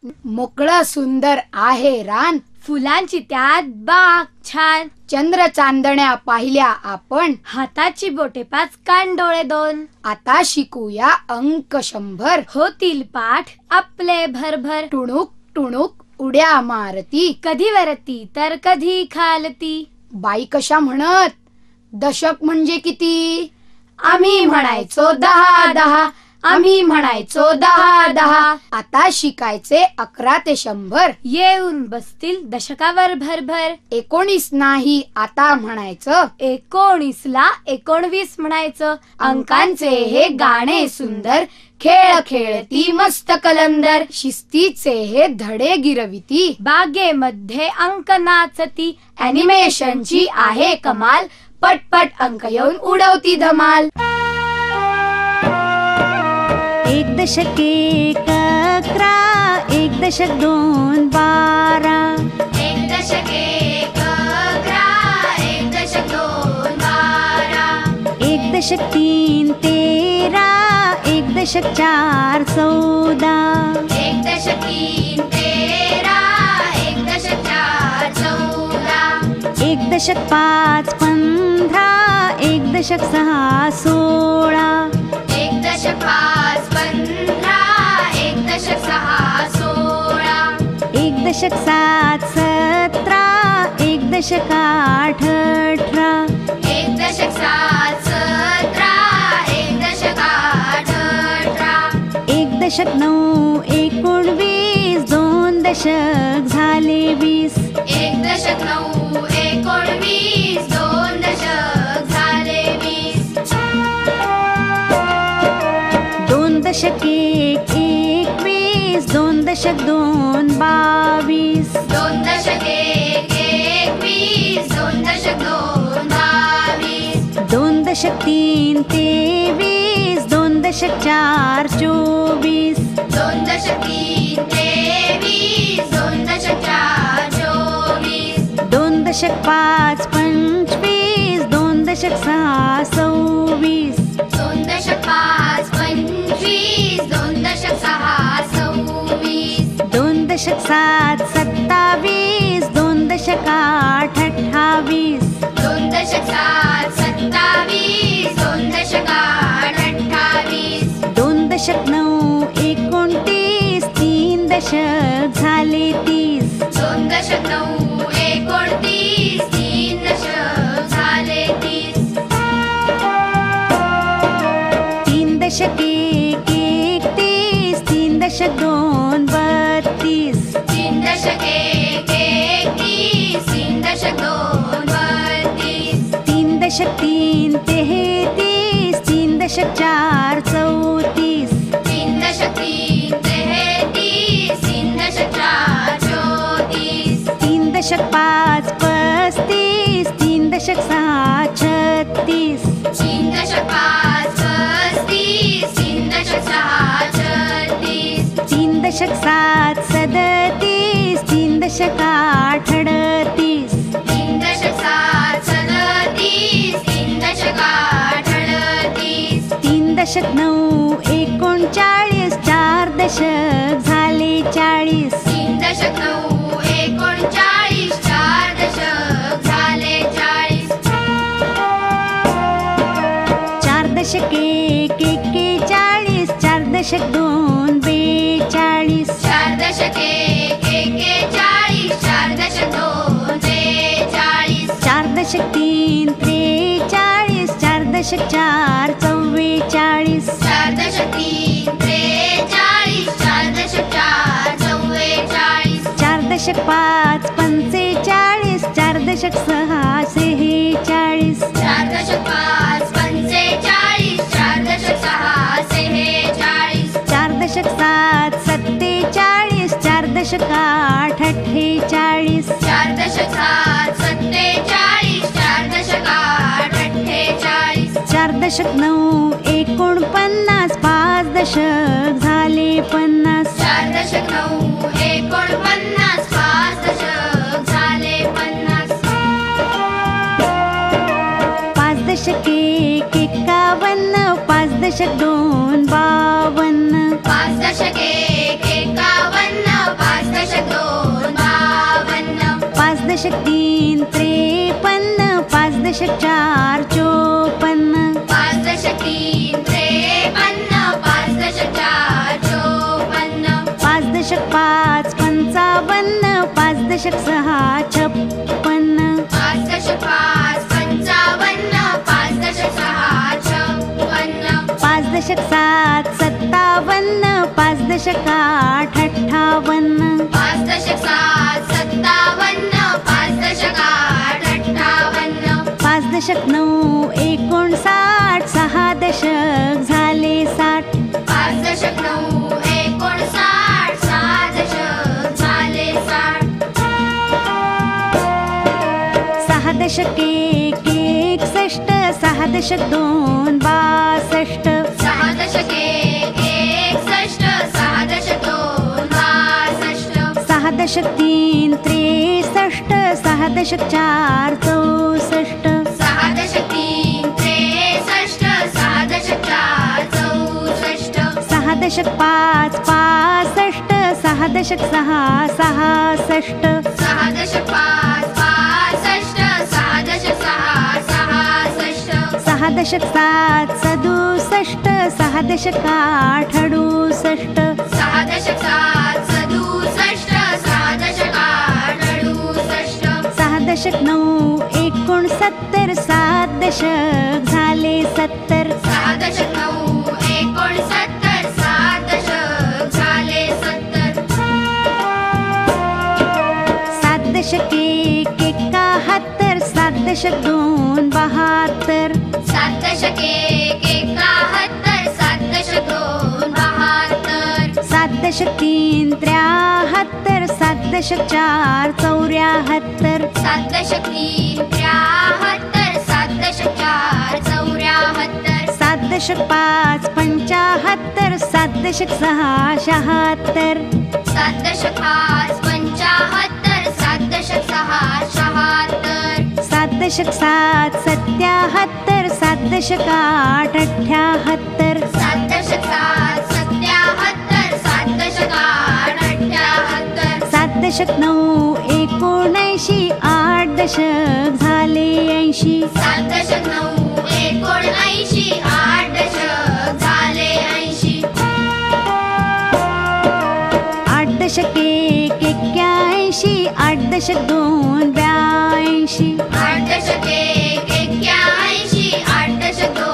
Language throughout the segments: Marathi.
मोकळं सुंदर आहे रान, फुलांची त्यात बाग छान. चंद्र चांदण्या पाहिल्या आपण, हाताची बोटे 5 कान डोळे 2. आता शिकूया अंक 100. होतील पाठ आपले भरभर. टुणूक टुणूक उड्या मारती, कधी वरती तर कधी खालती. बाई कशा म्हणत, दशक म्हणजे किती? आम्ही म्हणायचो 10 10, आम्ही म्हणायचो 10 10. आता शिकायचे 11 ते 100. येऊन बसतील दशकावर भरभर. 19 नाही आता म्हणायचं, 19ला 19 म्हणायचं. अंकांचे हे गाणे सुंदर, खेळ खेळती मस्त कलंदर. शिस्तीचे हे धडे गिरविती, बागेमध्ये अंक नाचती. ॲनिमेशनची आहे कमाल, पटपट अंक येऊन उडवती धमाल. 1 दशक 1 11, 1 दशक 2 12. 1 दशक 1 11, 1 दशक 2 12. 1 दशक 3 13, 1 दशक 4 14. 1 दशक 3 13, 1 दशक 4 14. 1 दशक 5 15, 1 दशक 6 16. 1 दशक 5 15, 1 दशक 6 16. 1 दशक 7 17, 1 दशक 8 18. 1 दशक 7 17, 1 दशक 8 18. 1 दशक 9 19, 2 दशक झाले 20. 1 दशक 9 19, 2 दशक झाले 20. 2 दशक 1 21, 2 दशक 2 22. 2 दशक 1 21, 2 दशक 2 22. 2 दशक 3 23, 2 दशक 4 24. 2 दशक 3 23, 2 दशक 4 24. 2 दशक 5 25, 2 दशक 6 26. 2 दशक 5 25, 2 दशक 6 26. 2 दशक 7 27, 2 दशक 8 28. 2 दशक 7 27, 2 दशक 8 28. 2 दशक 9 29, 3 दशक झाले 30. 2 दशक 9 29, 3 दशक झाले 30. 3 दशक 1 31, 3 दशक 2 32. 3 दशक 1 31, 3 दशक 2 32. 3 दशक 3 33, 3 दशक 4 34. 3 दशक 3 33, 3 दशक 4 34. 3 दशक 5 35, 3 दशक 6 36. 3 दशक 5 35, 3 दशक 6 36. 3 दशक 7 37, 3 दशक 8 38. 3 दशक 7 37, 3 दशक 8 38. 3 दशक 9 39, 4 दशक झाले 40. 3 दशक 9 39, 4 दशक झाले 40. 4 दशक 1 41, 4 दशक 2 42. 4 दशक 1 41, 4 दशक 2 43. 4 दशक 3 43, 4 दशक 4 44. 4 दशक 3 43, 4 दशक 4 44. 4 दशक 5 45, 4 दशक 6 46. 4 दशक 5 45, 4 दशक 6 46. 4 दशक 7 47, 4 दशक 8 48. 4 दशक 7 47, 4 दशक 8 48. 4 दशक 9 49, 5 दशक झाले 50. 4 दशक 9 49, 5 दशक झाले 50. 5 दशक 1 51, 5 दशक 2 52. 5 दशक 1 51, दशक 3 53, 5 दशक 4 54, 5 दशक 3 53, 5 दशक 4 54, 5 दशक 5 55, 5 दशक 6 56, 5 दशक 5 55, 5 दशक 6 56, 5 दशक 7 57, 5 दशक 8 58, 5 दशक 7 57, 5 दशक 8 58, 5 दशक 9 59, 6 दशक झाले 60, 5 दशक 9 59, 6 दशक झाले 60, 6 दशक 1 61, 6 दशक 2 62, 6 दशक 1 61, 6 दशक 2 62, 6 दशक 3 63, 6 दशक 4 64, 6 दशक 3 63, 6 दशक 4 64, 6 दशक 5 65, 6 दशक 6 66, 6 दशक 5 65, 6 दशक 6 66, 6 दशक 7 67, 6 दशक 8 68, 6 दशक 7 67, 6 दशक 8 68, 6 दशक 9 69, 7 दशक झाले 70, 6 दशक 9 69, 7 दशक झाले 70, 7 दशक 1 71, 7 दशक 2 72, 7 दशक 1 71, 7 दशक 2 72, 7 दशक 3 73, 7 दशक 4 74, 7 दशक 3 73, 7 दशक 4 74, 7 दशक 5 75, 7 दशक 6 76, 7 दशक 5 75, 7 दशक 6 76, 7 दशक 7 77, 7 दशक 8 78, 7 दशक 7 77, 7 दशक 8 78, 7 दशक 9 79, 8 दशक झाले 80, 7 दशक 9 79, 8 दशक झाले 80, 8 दशक 1 81, 8 दशक 2 82, 8 दशक 1 81, 8 दशक 2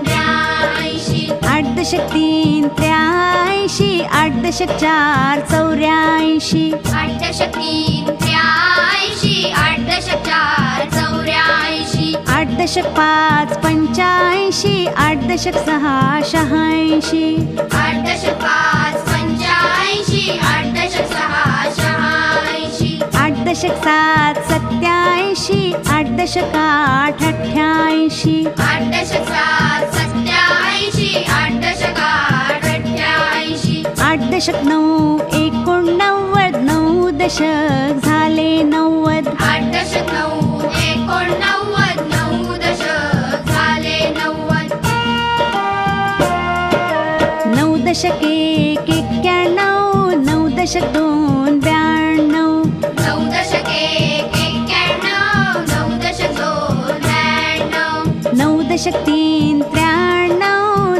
82, 8 दशक 3 83, 8 दशक 4 84, 8 दशक 3 83, 8 दशक 4 84, 8 दशक 5 85, 8 दशक 6 86, 8 दशक 5 85, 8 दशक 6 86, 8 दशक 7 87, 8 दशक 8 88, 8 दशक 7 87, 8 दशक 8 88, 8 दशक 9 89, 9 दशक झाले 90, 8 दशक 9 89, 9 दशक झाले 90, 9 दशक 1 91, 9 दशक 2 92, 9 दशक 1 91, 9 दशक 2 92, 9 दशक 3 93,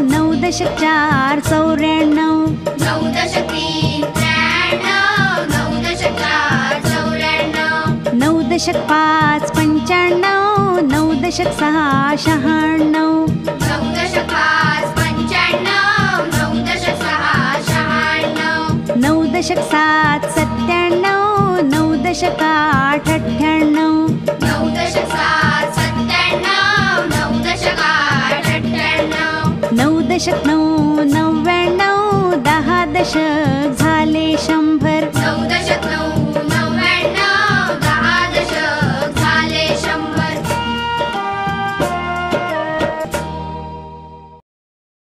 9 दशक 4 94, 9 दशक 3 93, 9 दशक 4 94, 9 दशक 5 95, 9 दशक 6 96, 9 दशक 5 95, 9 दशक 6 96, 9 दशक 7 97, 9 दशक 8